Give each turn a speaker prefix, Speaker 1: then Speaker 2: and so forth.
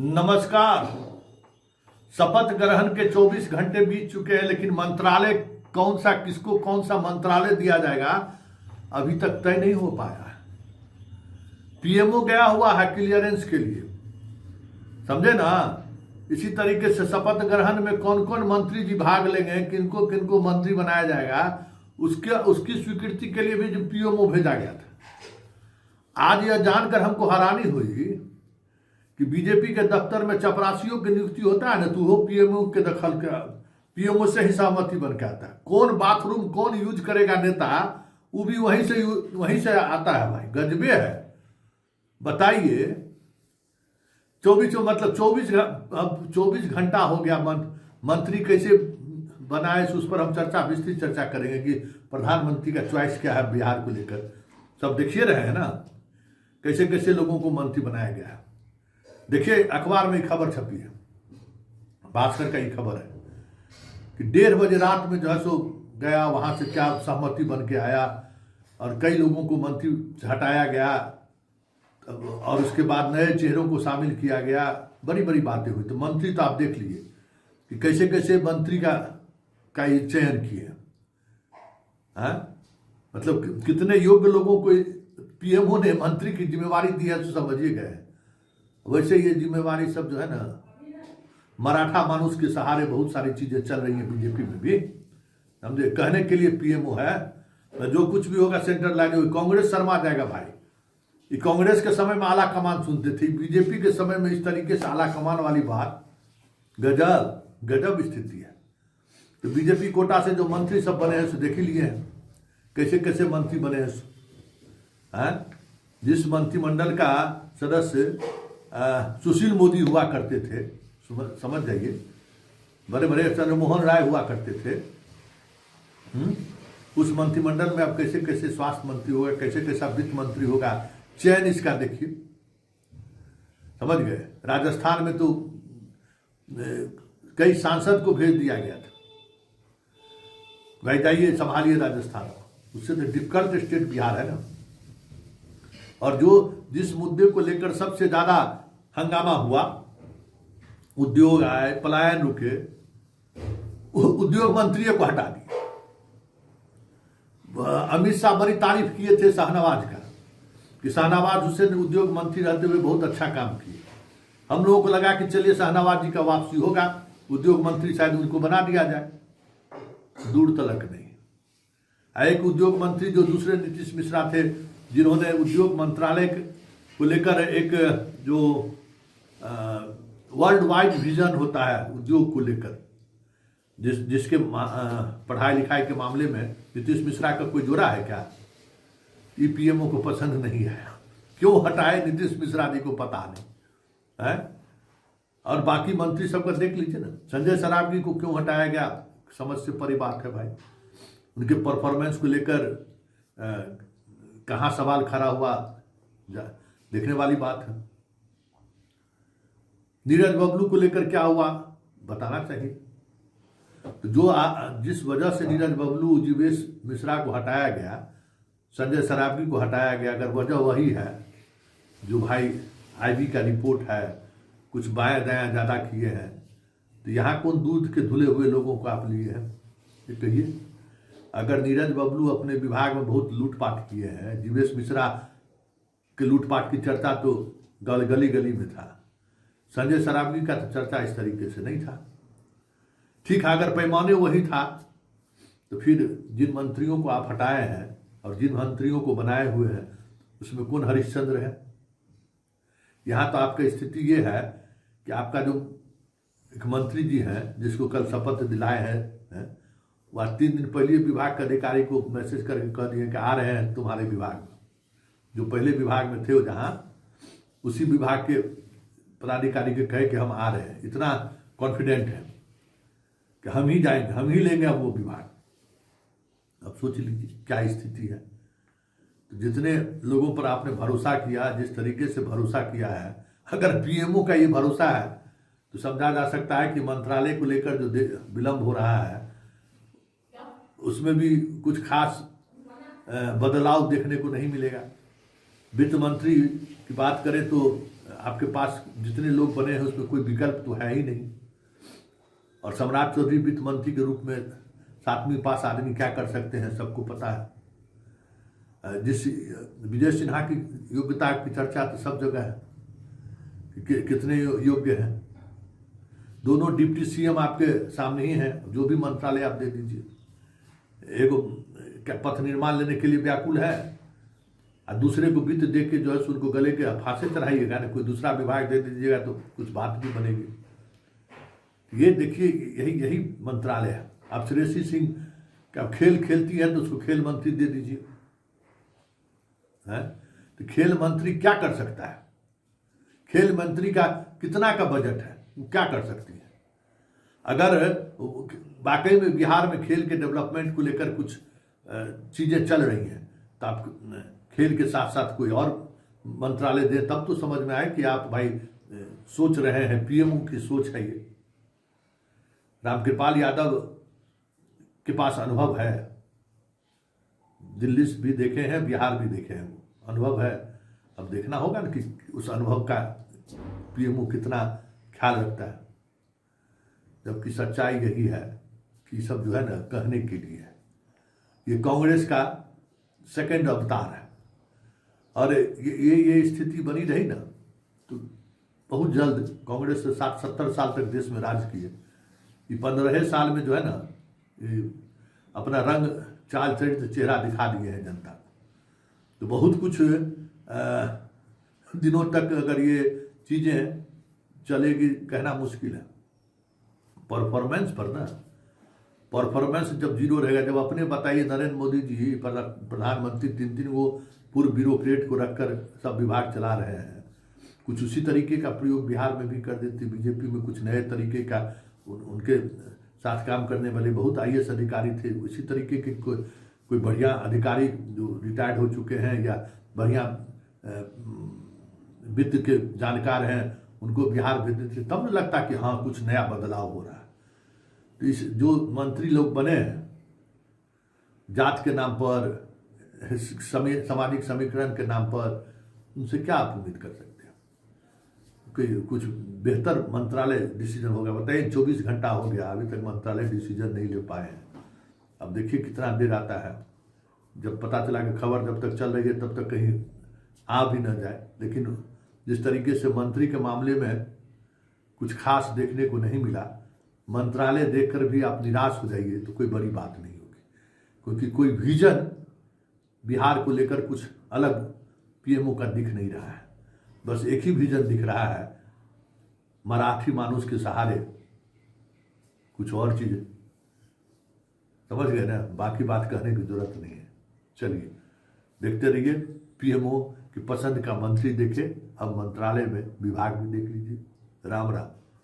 Speaker 1: नमस्कार। शपथ ग्रहण के 24 घंटे बीत चुके हैं, लेकिन मंत्रालय कौन सा, किसको कौन सा मंत्रालय दिया जाएगा अभी तक तय नहीं हो पाया है। पीएमओ गया हुआ है क्लियरेंस के लिए, समझे ना। इसी तरीके से शपथ ग्रहण में कौन कौन मंत्री जी भाग लेंगे, किनको किनको मंत्री बनाया जाएगा, उसकी स्वीकृति के लिए भी जो पीएमओ भेजा गया था। आज यह जानकर हमको हैरानी हुई कि बीजेपी के दफ्तर में चपरासियों की नियुक्ति होता है ना, तो वो पीएमओ के दखल का, पीएमओ से ही सहमति बन के आता है। कौन बाथरूम कौन यूज करेगा नेता, वो भी वहीं से आता है। भाई गजबे है। बताइए 24 घंटा हो गया। मंत्री कैसे बनाए, उस पर हम विस्तृत चर्चा करेंगे कि प्रधानमंत्री का चॉइस क्या है बिहार को लेकर। सब देखिए रहे हैं ना कैसे कैसे लोगों को मंत्री बनाया गया है। देखिए अखबार में खबर छपी है, भास्कर का ही खबर है कि 1:30 बजे रात में जो है सो गया, वहां से क्या सहमति बन के आया और कई लोगों को मंत्री हटाया गया और उसके बाद नए चेहरों को शामिल किया गया। बड़ी बड़ी बातें हुई। तो मंत्री तो आप देख लीजिए कि कैसे कैसे मंत्री का चयन किए, मतलब कितने योग्य लोगों को पीएमओ ने मंत्री की जिम्मेवारी दी है, तो समझिए गए। वैसे ये जिम्मेवारी सब जो है ना, मराठा मानुष के सहारे बहुत सारी चीजें चल रही हैं बीजेपी में भी, समझे। कहने के लिए पीएमओ है, तो जो कुछ भी होगा सेंट्रल लाइन होगी। कांग्रेस शर्मा जाएगा भाई। ये कांग्रेस के समय में आला कमान सुनते थे, बीजेपी के समय में इस तरीके से आला कमान वाली बात, गजब स्थिति है। तो बीजेपी कोटा से जो मंत्री सब बने हैं सो देख ही लिए हैं कैसे कैसे मंत्री बने हैं। जिस मंत्रिमंडल का सदस्य सुशील मोदी हुआ करते थे, समझ जाइए, बड़े बड़े चंद्रमोहन राय हुआ करते थे, उस मंत्रिमंडल में अब कैसे कैसे स्वास्थ्य मंत्री होगा, कैसे कैसा वित्त मंत्री होगा, चयन इसका देखिए, समझ गए। राजस्थान में तो कई सांसद को भेज दिया गया था, भाई जाइए संभालिए राजस्थान। उससे तो डिफिकल्ट स्टेट बिहार है ना। और जिस मुद्दे को लेकर सबसे ज्यादा हंगामा हुआ, उद्योग आए, पलायन रुके, उद्योग मंत्री को हटा दिया। अमित शाह बड़ी तारीफ किए थे शाहनवाज का कि शाहनवाज हुसैन उद्योग मंत्री रहते हुए बहुत अच्छा काम किए। हम लोगों को लगा कि चलिए शाहनवाज जी का वापसी होगा, उद्योग मंत्री शायद उनको बना दिया जाए। दूर तलक नहीं। एक उद्योग मंत्री जो दूसरे नीतीश मिश्रा थे, जिन्होंने उद्योग मंत्रालय को लेकर एक जो वर्ल्ड वाइड विजन होता है उद्योग को लेकर, जिसके पढ़ाई लिखाई के मामले में नीतीश मिश्रा का कोई जोड़ा है क्या? पीएमओ को पसंद नहीं है। क्यों हटाए नीतीश मिश्रा जी को पता नहीं है। और बाकी मंत्री सबका देख लीजिए ना, संजय सरावगी को क्यों हटाया गया, समझ से परे बात है भाई। उनके परफॉर्मेंस को लेकर कहाँ सवाल खड़ा हुआ, देखने वाली बात है। नीरज बबलू को लेकर क्या हुआ बताना चाहिए। तो जिस वजह से नीरज बबलू, जीवेश मिश्रा को हटाया गया, संजय सरावगी को हटाया गया, अगर वजह वही है जो भाई आईबी का रिपोर्ट है, कुछ बायां दायां ज्यादा किए हैं, तो यहाँ कौन दूध के धुले हुए लोगों को आप लिए हैं ये कहिए। अगर नीरज बबलू अपने विभाग में बहुत लूटपाट किए हैं, जीवेश मिश्रा के लूटपाट की चर्चा तो गली गली में था, संजय सरावगी का तो चर्चा इस तरीके से नहीं था। ठीक है, अगर पैमाने वही था तो फिर जिन मंत्रियों को आप हटाए हैं और जिन मंत्रियों को बनाए हुए हैं, उसमें कौन हरिश्चंद्र है? यहाँ तो आपका स्थिति ये है कि आपका जो एक मंत्री जी हैं जिसको कल शपथ दिलाए हैं, वह 3 दिन पहले विभाग के अधिकारी को मैसेज करके कह दिए कि आ रहे हैं तुम्हारे विभाग में। जो पहले विभाग में थे वो जहाँ, उसी विभाग के पदाधिकारी के कहे कि हम आ रहे हैं। इतना कॉन्फिडेंट है कि हम ही जाएंगे, हम ही लेंगे अब वो विभाग। अब सोच लीजिए क्या स्थिति है। तो जितने लोगों पर आपने भरोसा किया, जिस तरीके से भरोसा किया है, अगर पीएमओ का ये भरोसा है तो समझा जा सकता है कि मंत्रालय को लेकर जो विलंब हो रहा है उसमें भी कुछ खास बदलाव देखने को नहीं मिलेगा। वित्त मंत्री की बात करें तो आपके पास जितने लोग बने हैं उसमें कोई विकल्प तो है ही नहीं। और सम्राट चौधरी वित्त मंत्री के रूप में 7वीं पास आदमी क्या कर सकते हैं सबको पता है। जिस विजय सिन्हा की योग्यता की चर्चा तो सब जगह है कि कितने योग्य हैं। दोनों डिप्टी सीएम आपके सामने ही हैं, जो भी मंत्रालय आप दे दीजिए। एक पथ निर्माण लेने के लिए व्याकुल है और दूसरे को वित्त दे के जो है उनको गले के फांसे चढ़ाइएगा ना, कोई दूसरा विभाग दे दीजिएगा तो कुछ बात भी बनेगी। ये देखिए यही मंत्रालय है। अब श्रेयसी सिंह का खेल खेलती है तो उसको खेल मंत्री दे दीजिए, है तो खेल मंत्री क्या कर सकता है? खेल मंत्री का कितना का बजट है, वो क्या कर सकती है? अगर वाकई में बिहार में खेल के डेवलपमेंट को लेकर कुछ चीजें चल रही हैं तो आप खेल के साथ साथ कोई और मंत्रालय दे, तब तो समझ में आए कि आप भाई सोच रहे हैं। पीएमओ की सोच है ये। रामकृपाल यादव के पास अनुभव है, दिल्ली भी देखे हैं, बिहार भी देखे हैं, अनुभव है। अब देखना होगा ना कि उस अनुभव का पीएमओ कितना ख्याल रखता है। जबकि सच्चाई यही है कि सब जो है ना कहने के लिए है। ये कांग्रेस का सेकंड अवतार है और ये स्थिति बनी रही ना तो बहुत जल्द कांग्रेस से 60-70 साल तक देश में राज किए, ये 15 साल में जो है ना अपना रंग चाल चरित्र चेहरा दिखा दिए हैं जनता को। तो बहुत कुछ दिनों तक अगर ये चीजें चलेगी कहना मुश्किल है। परफॉर्मेंस पर ना, परफॉर्मेंस जब जीरो रहेगा, जब अपने बताइए नरेंद्र मोदी जी प्रधानमंत्री 3 वो पूर्व ब्यूरोक्रेट को रखकर सब विभाग चला रहे हैं, कुछ उसी तरीके का प्रयोग बिहार में भी कर देती। बीजेपी में कुछ नए तरीके का उनके साथ काम करने वाले बहुत आईएएस अधिकारी थे, उसी तरीके के कोई बढ़िया अधिकारी जो रिटायर्ड हो चुके हैं या बढ़िया वित्त के जानकार हैं उनको बिहार भेज देते, तब न लगता कि हाँ कुछ नया बदलाव हो रहा है। तो इस जो मंत्री लोग बने हैं जात के नाम पर, सामाजिक समीकरण के नाम पर, उनसे क्या आप उम्मीद कर सकते हैं कि कुछ बेहतर मंत्रालय डिसीजन होगा? बताइए 24 घंटा हो गया अभी तक मंत्रालय डिसीजन नहीं ले पाए हैं। अब देखिए कितना देर आता है। जब पता चला कि खबर जब तक चल रही है तब तक कहीं आ भी न जाए। लेकिन जिस तरीके से मंत्री के मामले में कुछ खास देखने को नहीं मिला, मंत्रालय देखकर भी आप निराश हो जाइए तो कोई बड़ी बात नहीं होगी, क्योंकि कोई विजन बिहार को लेकर कुछ अलग पीएमओ का दिख नहीं रहा है। बस एक ही विजन दिख रहा है, मराठी मानुष के सहारे कुछ और चीजें। समझ गए ना, बाकी बात कहने की जरूरत नहीं है। चलिए देखते रहिए, पीएमओ की पसंद का मंत्री देखे, अब मंत्रालय में विभाग भी देख लीजिए। राम राम।